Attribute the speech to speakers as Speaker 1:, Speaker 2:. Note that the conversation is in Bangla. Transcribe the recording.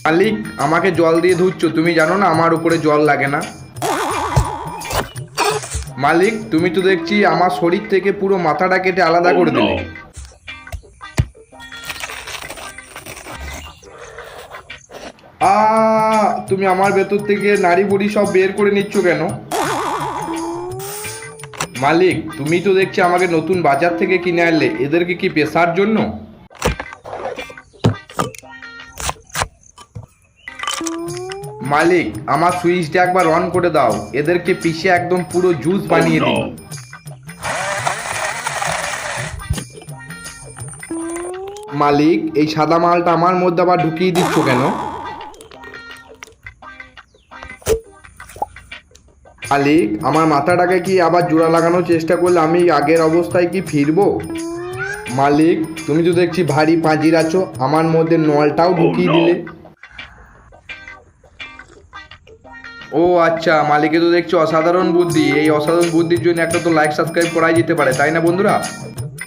Speaker 1: মালিক, আমাকে জল দিয়ে ধুচ্ছ, তুমি জানো না আমার উপরে জল লাগে না। মালিক, তুমি তো দেখছি আমার শরীর থেকে পুরো মাথাটা কেটে আলাদা করে দিলে। আ তুমি আমার ভেতর থেকে নাড়ি বুড়ি সব বের করে নিচ্ছ কেন? মালিক, তুমি তো দেখছি আমাকে নতুন বাজার থেকে কিনে আনলে, এদেরকে কি পেশার জন্য? মালিক, আমার সুইচটা একবার অন করে দাও, এদেরকে পিষে একদম পুরো জুস বানিয়ে দিই। মালিক, এই সাদা মালটা আমার মধ্যে আবার ঢুকিয়ে দিচ্ছ কেন? মালিক, আমার মাথাটাকে কি আবার জোড়া লাগানোর চেষ্টা করলে আমি আগের অবস্থায় কি ফিরবো? মালিক, তুমি তো দেখছি ভারী পাঁজির আছো, আমার মধ্যে নলটাও ঢুকিয়ে দিলে। ও আচ্ছা, মালিকে তো দেখছি অসাধারণ বুদ্ধি। এই অসাধারণ বুদ্ধির জন্য একটা তো লাইক সাবস্ক্রাইব করাই যেতে পারে, তাই না বন্ধুরা?